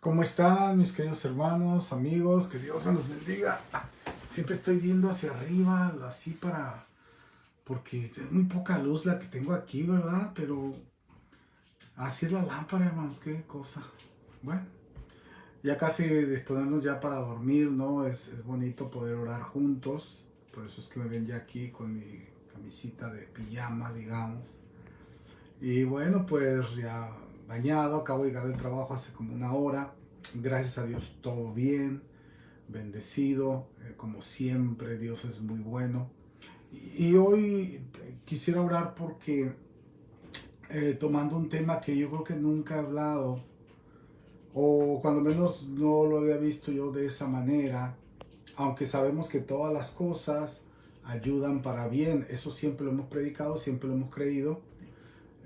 ¿Cómo están mis queridos hermanos, amigos? Que Dios me los bendiga. Siempre estoy viendo hacia arriba, así porque es muy poca luz la que tengo aquí, ¿verdad? Pero así es la lámpara, hermanos, qué cosa. Bueno, ya casi disponernos ya para dormir, ¿no? Es bonito poder orar juntos. Por eso es que me ven ya aquí con mi camisita de pijama, digamos. Y bueno, pues ya bañado, acabo de llegar del trabajo hace como una hora. Gracias a Dios todo bien, bendecido, como siempre, Dios es muy bueno. Y hoy quisiera orar porque tomando un tema que yo creo que nunca he hablado, o cuando menos no lo había visto yo de esa manera, aunque sabemos que todas las cosas ayudan para bien, eso siempre lo hemos predicado, siempre lo hemos creído.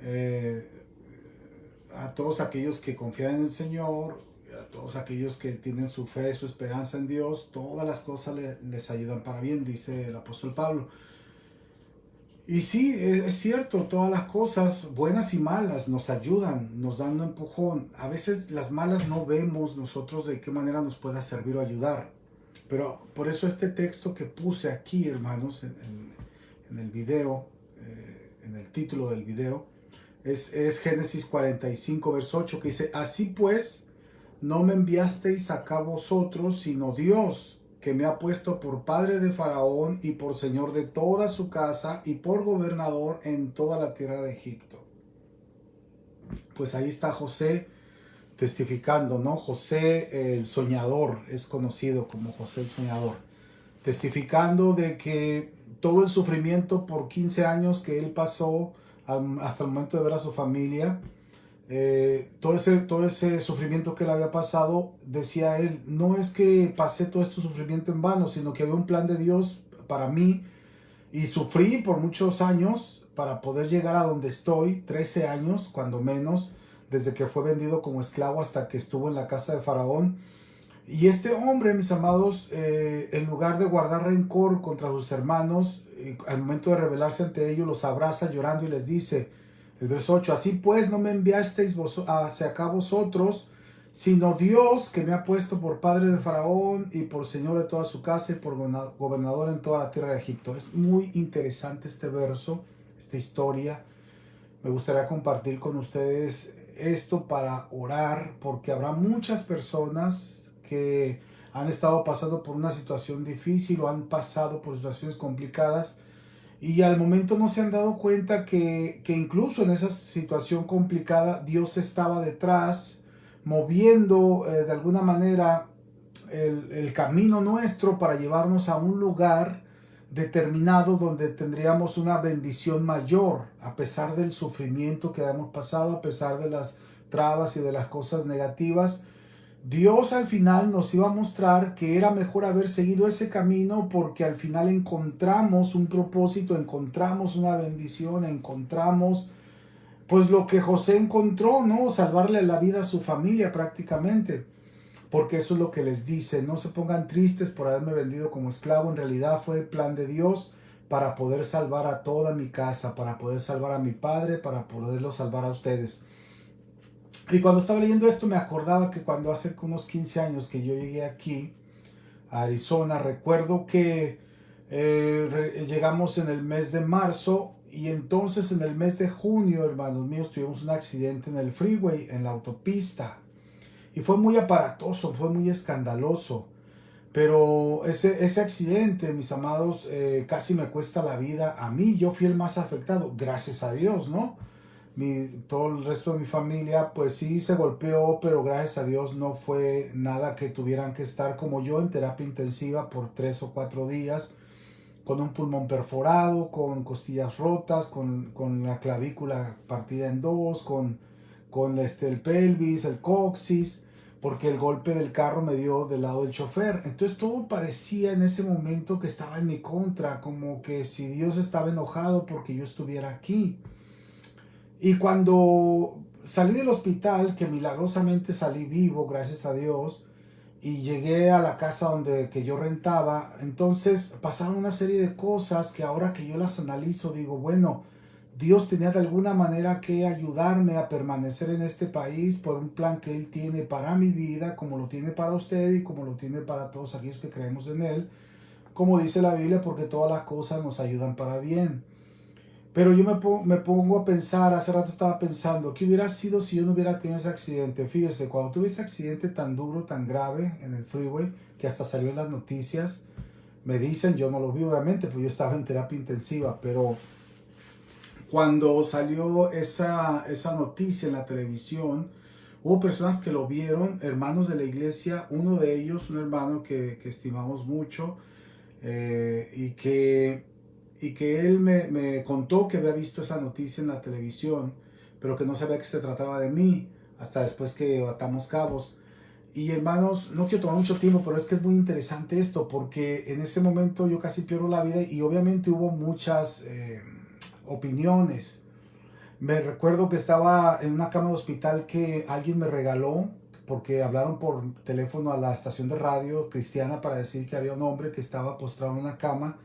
Eh, a todos aquellos que confían en el Señor, a todos aquellos que tienen su fe, su esperanza en Dios, todas las cosas les ayudan para bien, dice el apóstol Pablo. Y sí, es cierto, todas las cosas, buenas y malas, nos ayudan, nos dan un empujón. A veces las malas no vemos nosotros de qué manera nos pueda servir o ayudar. Pero por eso este texto que puse aquí, hermanos, en el video, en el título del video, es Génesis 45, verso 8, que dice, así pues, no me enviasteis acá vosotros, sino Dios, que me ha puesto por padre de Faraón y por señor de toda su casa y por gobernador en toda la tierra de Egipto. Pues ahí está José testificando, ¿no? José el soñador, es conocido como José el soñador, testificando de que todo el sufrimiento por 15 años que él pasó hasta el momento de ver a su familia, todo ese sufrimiento que él había pasado, decía él, no es que pasé todo este sufrimiento en vano, sino que había un plan de Dios para mí y sufrí por muchos años para poder llegar a donde estoy, 13 años, cuando menos, desde que fue vendido como esclavo hasta que estuvo en la casa de Faraón. Y este hombre, mis amados, en lugar de guardar rencor contra sus hermanos, al momento de rebelarse ante ellos, los abraza llorando y les dice, el verso 8, así pues no me enviasteis hacia acá vosotros, sino Dios que me ha puesto por padre de Faraón y por señor de toda su casa y por gobernador en toda la tierra de Egipto. Es muy interesante este verso, esta historia. Me gustaría compartir con ustedes esto para orar, porque habrá muchas personas que han estado pasando por una situación difícil o han pasado por situaciones complicadas y al momento no se han dado cuenta que incluso en esa situación complicada Dios estaba detrás, moviendo de alguna manera el camino nuestro para llevarnos a un lugar determinado donde tendríamos una bendición mayor, a pesar del sufrimiento que hemos pasado, a pesar de las trabas y de las cosas negativas. Dios al final nos iba a mostrar que era mejor haber seguido ese camino porque al final encontramos un propósito, encontramos una bendición, encontramos pues lo que José encontró, ¿no? Salvarle la vida a su familia prácticamente. Porque eso es lo que les dice, no se pongan tristes por haberme vendido como esclavo, en realidad fue el plan de Dios para poder salvar a toda mi casa, para poder salvar a mi padre, para poderlo salvar a ustedes. Y cuando estaba leyendo esto me acordaba que cuando hace unos 15 años que yo llegué aquí, a Arizona, recuerdo que llegamos en el mes de marzo y entonces en el mes de junio, hermanos míos, tuvimos un accidente en el freeway, en la autopista. Y fue muy aparatoso, fue muy escandaloso. Pero ese accidente, mis amados, casi me cuesta la vida a mí. Yo fui el más afectado, gracias a Dios, ¿no? Todo el resto de mi familia, pues sí se golpeó, pero gracias a Dios no fue nada que tuvieran que estar como yo en terapia intensiva por 3 o 4 días, con un pulmón perforado, con costillas rotas, con la clavícula partida en dos, con el pelvis, el coxis, porque el golpe del carro me dio del lado del chofer. Entonces todo parecía en ese momento que estaba en mi contra, como que si Dios estaba enojado porque yo estuviera aquí. Y cuando salí del hospital, que milagrosamente salí vivo, gracias a Dios, y llegué a la casa que yo rentaba, entonces pasaron una serie de cosas que ahora que yo las analizo digo, bueno, Dios tenía de alguna manera que ayudarme a permanecer en este país por un plan que Él tiene para mi vida, como lo tiene para usted y como lo tiene para todos aquellos que creemos en Él. Como dice la Biblia, porque todas las cosas nos ayudan para bien. Pero yo me pongo a pensar, hace rato estaba pensando, ¿qué hubiera sido si yo no hubiera tenido ese accidente? Fíjese, cuando tuve ese accidente tan duro, tan grave en el freeway, que hasta salió en las noticias, me dicen, yo no lo vi obviamente, pues yo estaba en terapia intensiva, pero cuando salió esa noticia en la televisión, hubo personas que lo vieron, hermanos de la iglesia, uno de ellos, un hermano que estimamos mucho, y que él me contó que había visto esa noticia en la televisión, pero que no sabía que se trataba de mí, hasta después que atamos cabos. Y hermanos, no quiero tomar mucho tiempo, pero es que es muy interesante esto, porque en ese momento yo casi pierdo la vida y obviamente hubo muchas opiniones. Me recuerdo que estaba en una cama de hospital que alguien me regaló, porque hablaron por teléfono a la estación de radio cristiana para decir que había un hombre que estaba postrado en una cama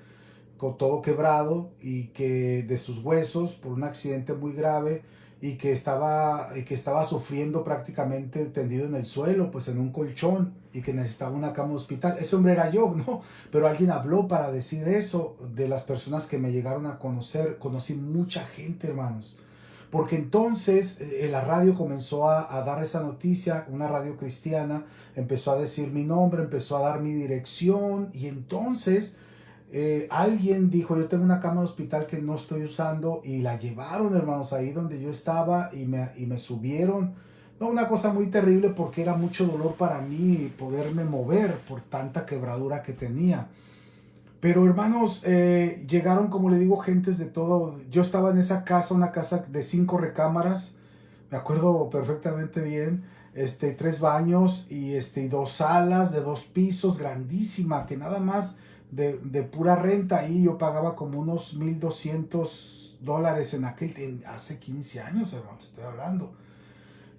con todo quebrado y que de sus huesos por un accidente muy grave y que estaba sufriendo prácticamente tendido en el suelo, pues en un colchón, y que necesitaba una cama de hospital. Ese hombre era yo, ¿no? Pero alguien habló para decir eso. De las personas que me llegaron a conocer, conocí mucha gente, hermanos. Porque entonces la radio comenzó a dar esa noticia, una radio cristiana, empezó a decir mi nombre, empezó a dar mi dirección, y entonces alguien dijo, yo tengo una cama de hospital que no estoy usando, y la llevaron, hermanos, ahí donde yo estaba, y me subieron. No, una cosa muy terrible, porque era mucho dolor para mí poderme mover por tanta quebradura que tenía. Pero hermanos, llegaron, como le digo, gentes de todo. Yo estaba en esa casa, una casa de 5 recámaras, me acuerdo perfectamente bien, 3 baños y 2 salas de 2 pisos, grandísima, que nada más de pura renta ahí yo pagaba como unos $1,200 hace 15 años, hermano, estoy hablando.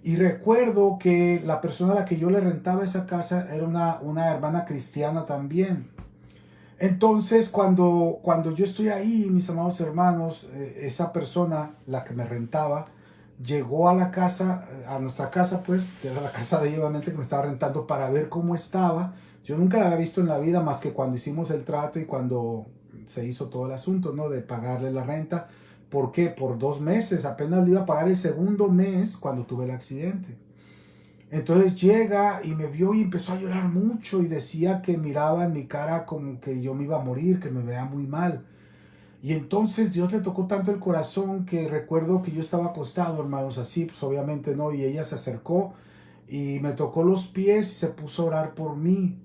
Y recuerdo que la persona a la que yo le rentaba esa casa era una hermana cristiana también. Entonces, cuando yo estoy ahí, mis amados hermanos, esa persona, la que me rentaba, llegó a la casa, a nuestra casa, pues, que era la casa de ella, obviamente, que me estaba rentando, para ver cómo estaba. Yo nunca la había visto en la vida, más que cuando hicimos el trato y cuando se hizo todo el asunto, ¿no? De pagarle la renta. ¿Por qué? Por 2 meses. Apenas le iba a pagar el segundo mes cuando tuve el accidente. Entonces llega y me vio y empezó a llorar mucho y decía que miraba en mi cara como que yo me iba a morir, que me veía muy mal. Y entonces Dios le tocó tanto el corazón que recuerdo que yo estaba acostado, hermanos, así, pues obviamente no, y ella se acercó y me tocó los pies y se puso a orar por mí.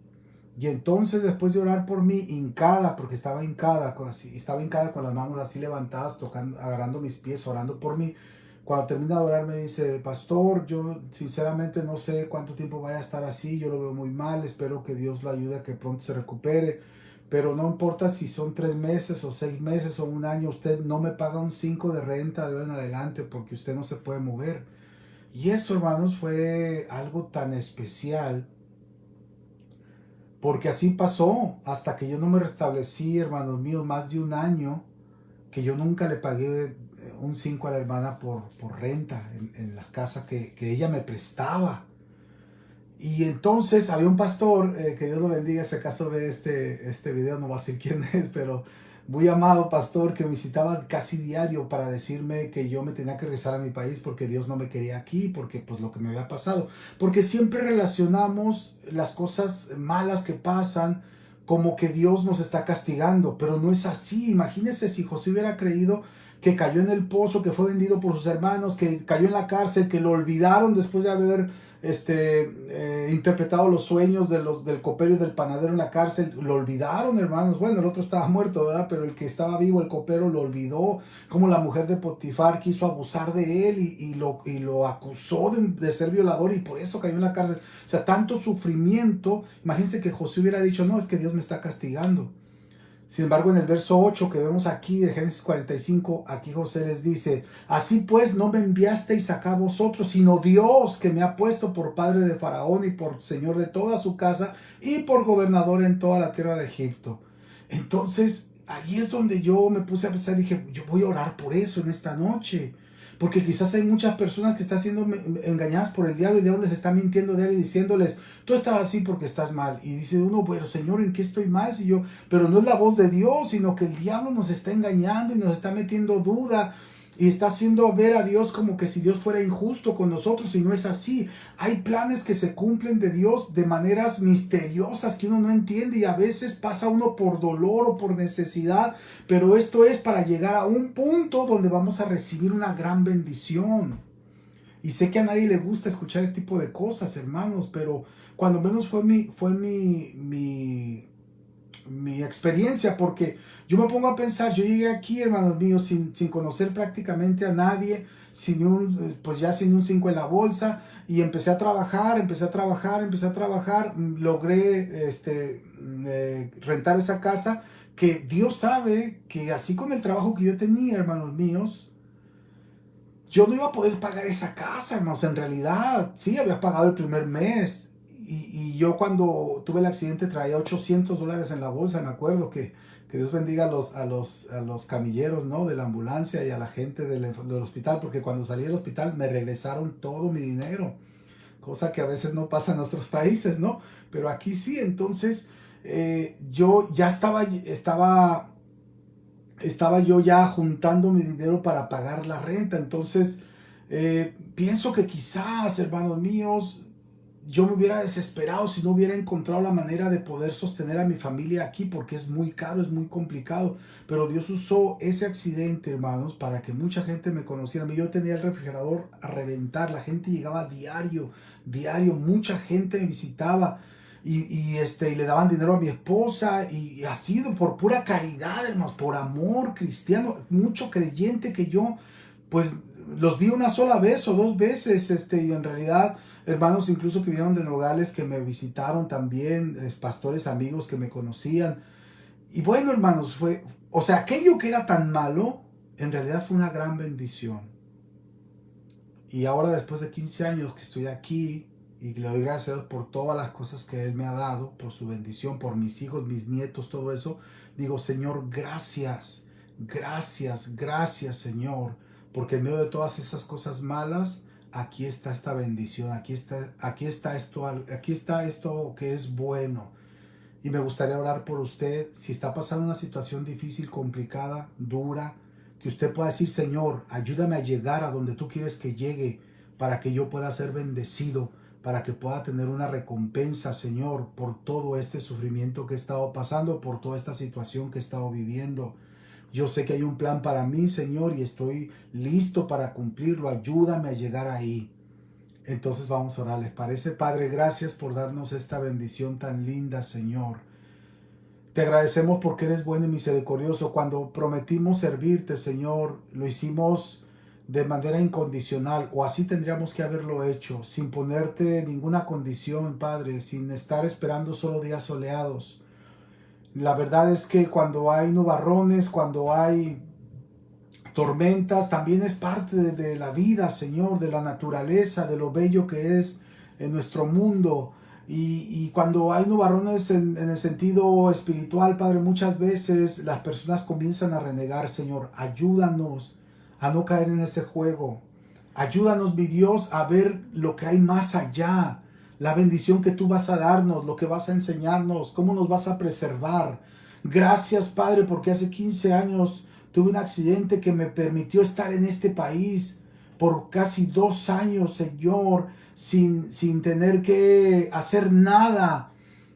Y entonces, después de orar por mí, hincada, porque estaba hincada con las manos así levantadas, tocando, agarrando mis pies, orando por mí. Cuando termina de orar me dice, pastor, yo sinceramente no sé cuánto tiempo vaya a estar así, yo lo veo muy mal, espero que Dios lo ayude a que pronto se recupere, pero no importa si son 3 meses o 6 meses o un año, usted no me paga un 5 de renta de hoy en adelante porque usted no se puede mover. Y eso, hermanos, fue algo tan especial. Porque así pasó, hasta que yo no me restablecí, hermanos míos, más de un año, que yo nunca le pagué un 5 a la hermana por renta en la casa que ella me prestaba. Y entonces había un pastor, que Dios lo bendiga, si acaso ve este video, no va a decir quién es, pero muy amado pastor, que me visitaba casi diario para decirme que yo me tenía que regresar a mi país porque Dios no me quería aquí, porque pues lo que me había pasado. Porque siempre relacionamos las cosas malas que pasan como que Dios nos está castigando, pero no es así. Imagínense si José hubiera creído que cayó en el pozo, que fue vendido por sus hermanos, que cayó en la cárcel, que lo olvidaron después de haber interpretado los sueños del copero y del panadero en la cárcel. Lo olvidaron, hermanos. Bueno, el otro estaba muerto, ¿verdad? Pero el que estaba vivo, el copero, lo olvidó. Como la mujer de Potifar quiso abusar de él y lo acusó de ser violador, y por eso cayó en la cárcel. O sea, tanto sufrimiento. Imagínense que José hubiera dicho, no, es que Dios me está castigando. Sin embargo, en el verso 8 que vemos aquí de Génesis 45, aquí José les dice, así pues no me enviasteis acá a vosotros, sino Dios, que me ha puesto por padre de Faraón y por señor de toda su casa y por gobernador en toda la tierra de Egipto. Entonces, ahí es donde yo me puse a pensar, dije, yo voy a orar por eso en esta noche. Porque quizás hay muchas personas que están siendo engañadas por el diablo les está mintiendo diario diciéndoles, tú estás así porque estás mal. Y dice uno, pero Señor, ¿en qué estoy mal? Si yo, pero no es la voz de Dios, sino que el diablo nos está engañando y nos está metiendo duda. Y está haciendo ver a Dios como que si Dios fuera injusto con nosotros, y no es así. Hay planes que se cumplen de Dios de maneras misteriosas que uno no entiende, y a veces pasa uno por dolor o por necesidad, pero esto es para llegar a un punto donde vamos a recibir una gran bendición. Y sé que a nadie le gusta escuchar este tipo de cosas, hermanos, pero cuando menos fue mi experiencia, porque yo me pongo a pensar, yo llegué aquí, hermanos míos, sin conocer prácticamente a nadie, pues ya sin un 5 en la bolsa, y empecé a trabajar, logré rentar esa casa, que Dios sabe que así con el trabajo que yo tenía, hermanos míos, yo no iba a poder pagar esa casa, hermanos. En realidad, sí, había pagado el primer mes. Y yo cuando tuve el accidente traía $800 en la bolsa. Me acuerdo que Dios bendiga a los camilleros, ¿no? De la ambulancia y a la gente del hospital. Porque cuando salí del hospital me regresaron todo mi dinero. Cosa que a veces no pasa en nuestros países, ¿no? Pero aquí sí. Entonces, yo ya estaba yo ya juntando mi dinero para pagar la renta. Entonces, pienso que quizás, hermanos míos, yo me hubiera desesperado si no hubiera encontrado la manera de poder sostener a mi familia aquí, porque es muy caro, es muy complicado. Pero Dios usó ese accidente, hermanos, para que mucha gente me conociera. Yo tenía el refrigerador a reventar, la gente llegaba diario, diario, mucha gente me visitaba. Y le daban dinero a mi esposa, y ha sido por pura caridad, hermanos, por amor cristiano. Mucho creyente que yo, pues, los vi una sola vez o dos veces, y en realidad, hermanos incluso que vinieron de Nogales, que me visitaron también, pastores amigos que me conocían. Y bueno, hermanos, o sea, aquello que era tan malo, en realidad fue una gran bendición. Y ahora, después de 15 años que estoy aquí, y le doy gracias a Dios por todas las cosas que Él me ha dado, por su bendición, por mis hijos, mis nietos, todo eso, digo, Señor, gracias, gracias, gracias, Señor, porque en medio de todas esas cosas malas, aquí está esta bendición, aquí está esto que es bueno. Y me gustaría orar por usted, si está pasando una situación difícil, complicada, dura, que usted pueda decir, Señor, ayúdame a llegar a donde tú quieres que llegue, para que yo pueda ser bendecido, para que pueda tener una recompensa, Señor, por todo este sufrimiento que he estado pasando, por toda esta situación que he estado viviendo. Yo sé que hay un plan para mí, Señor, y estoy listo para cumplirlo. Ayúdame a llegar ahí. Entonces vamos a orar, ¿les parece? Padre, gracias por darnos esta bendición tan linda, Señor. Te agradecemos porque eres bueno y misericordioso. Cuando prometimos servirte, Señor, lo hicimos de manera incondicional, o así tendríamos que haberlo hecho, sin ponerte ninguna condición, Padre, sin estar esperando solo días soleados. La verdad es que cuando hay nubarrones, cuando hay tormentas, también es parte de la vida, Señor, de la naturaleza, de lo bello que es en nuestro mundo. Y cuando hay nubarrones en el sentido espiritual, Padre, muchas veces las personas comienzan a renegar. Señor, ayúdanos a no caer en ese juego. Ayúdanos, mi Dios, a ver lo que hay más allá, la bendición que tú vas a darnos, lo que vas a enseñarnos, cómo nos vas a preservar. Gracias, Padre, porque hace 15 años tuve un accidente que me permitió estar en este país por casi 2 años, Señor, sin tener que hacer nada,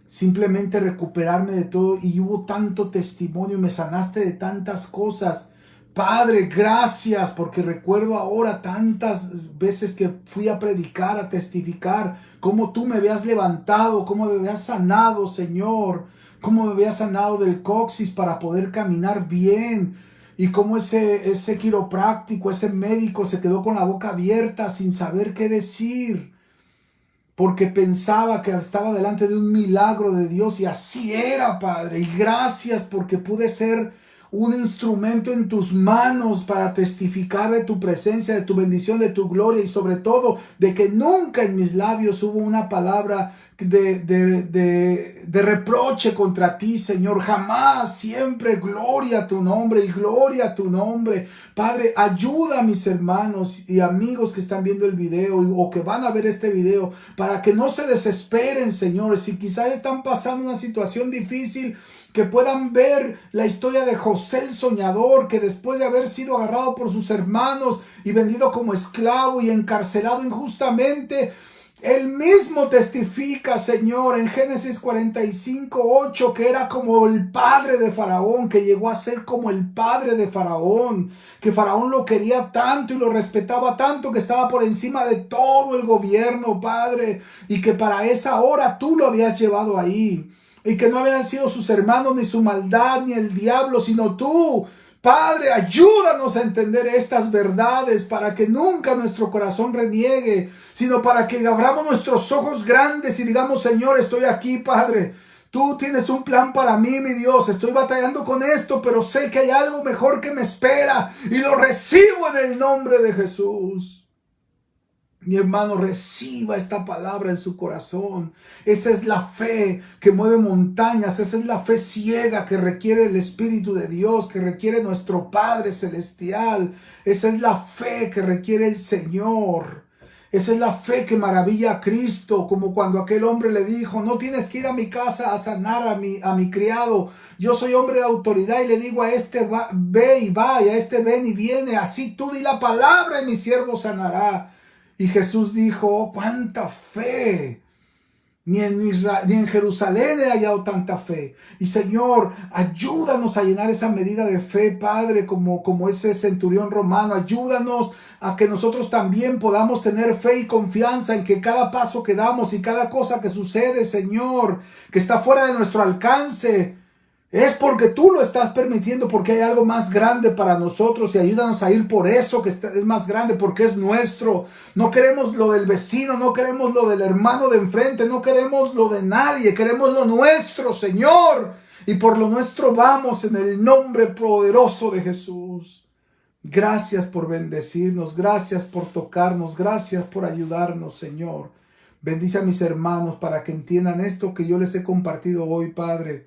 simplemente recuperarme de todo. Y hubo tanto testimonio, me sanaste de tantas cosas. Padre, gracias, porque recuerdo ahora tantas veces que fui a predicar, a testificar, cómo tú me habías levantado, cómo me habías sanado, Señor, cómo me habías sanado del coxis para poder caminar bien. Y cómo ese quiropráctico, ese médico se quedó con la boca abierta sin saber qué decir, porque pensaba que estaba delante de un milagro de Dios, y así era, Padre. Y gracias porque pude ser un instrumento en tus manos para testificar de tu presencia, de tu bendición, de tu gloria y sobre todo de que nunca en mis labios hubo una palabra de reproche contra ti, Señor. Jamás, siempre gloria a tu nombre y gloria a tu nombre. Padre, ayuda a mis hermanos y amigos que están viendo el video o que van a ver este video para que no se desesperen, Señor. Si quizás están pasando una situación difícil, que puedan ver la historia de José el soñador, que después de haber sido agarrado por sus hermanos y vendido como esclavo y encarcelado injustamente, él mismo testifica, Señor, en Génesis 45:8, que era como el padre de Faraón, que llegó a ser como el padre de Faraón, que Faraón lo quería tanto y lo respetaba tanto que estaba por encima de todo el gobierno, Padre, y que para esa hora tú lo habías llevado ahí. Y que no habían sido sus hermanos, ni su maldad, ni el diablo, sino tú. Padre, ayúdanos a entender estas verdades para que nunca nuestro corazón reniegue, sino para que abramos nuestros ojos grandes y digamos, Señor, estoy aquí, Padre. Tú tienes un plan para mí, mi Dios. Estoy batallando con esto, pero sé que hay algo mejor que me espera y lo recibo en el nombre de Jesús. Mi hermano, reciba esta palabra en su corazón. Esa es la fe que mueve montañas. Esa es la fe ciega que requiere el Espíritu de Dios, que requiere nuestro Padre Celestial. Esa es la fe que requiere el Señor. Esa es la fe que maravilla a Cristo, como cuando aquel hombre le dijo, no tienes que ir a mi casa a sanar a mi criado. Yo soy hombre de autoridad y le digo a este ve y va, y a este ven y viene. Así tú di la palabra y mi siervo sanará. Y Jesús dijo, oh, cuánta fe. Ni en Jerusalén he hallado tanta fe. Y Señor, ayúdanos a llenar esa medida de fe, Padre, como ese centurión romano. Ayúdanos a que nosotros también podamos tener fe y confianza en que cada paso que damos y cada cosa que sucede, Señor, que está fuera de nuestro alcance, es porque tú lo estás permitiendo, porque hay algo más grande para nosotros, y ayúdanos a ir por eso que es más grande, porque es nuestro. No queremos lo del vecino, no queremos lo del hermano de enfrente, no queremos lo de nadie, queremos lo nuestro, Señor. Y por lo nuestro vamos en el nombre poderoso de Jesús. Gracias por bendecirnos, gracias por tocarnos, gracias por ayudarnos, Señor. Bendice a mis hermanos para que entiendan esto que yo les he compartido hoy, Padre.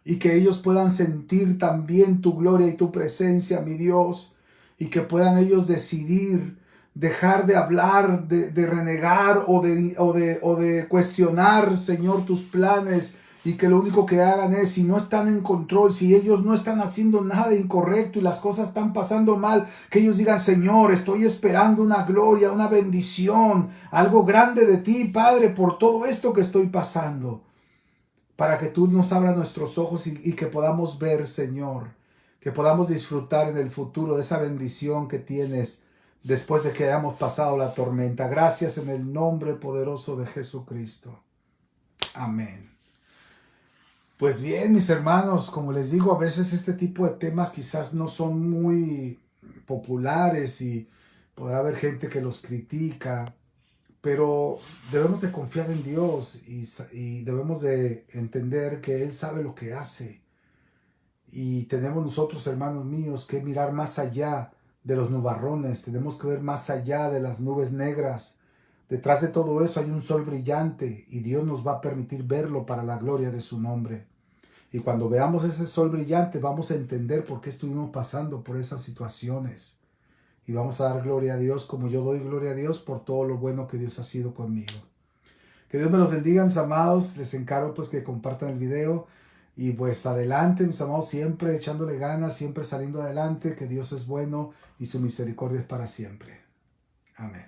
Y que ellos puedan sentir también tu gloria y tu presencia, mi Dios. Y que puedan ellos decidir dejar de hablar, de renegar o de cuestionar, Señor, tus planes. Y que lo único que hagan es, si no están en control, si ellos no están haciendo nada incorrecto y las cosas están pasando mal, que ellos digan, Señor, estoy esperando una gloria, una bendición, algo grande de ti, Padre, por todo esto que estoy pasando. Para que tú nos abras nuestros ojos y que podamos ver, Señor, que podamos disfrutar en el futuro de esa bendición que tienes después de que hayamos pasado la tormenta. Gracias en el nombre poderoso de Jesucristo. Amén. Pues bien, mis hermanos, como les digo, a veces este tipo de temas quizás no son muy populares y podrá haber gente que los critica. Pero debemos de confiar en Dios y debemos de entender que Él sabe lo que hace. Y tenemos nosotros, hermanos míos, que mirar más allá de los nubarrones. Tenemos que ver más allá de las nubes negras. Detrás de todo eso hay un sol brillante y Dios nos va a permitir verlo para la gloria de su nombre. Y cuando veamos ese sol brillante vamos a entender por qué estuvimos pasando por esas situaciones. Y vamos a dar gloria a Dios como yo doy gloria a Dios por todo lo bueno que Dios ha sido conmigo. Que Dios me los bendiga, mis amados. Les encargo pues que compartan el video. Y pues adelante, mis amados, siempre echándole ganas, siempre saliendo adelante. Que Dios es bueno y su misericordia es para siempre. Amén.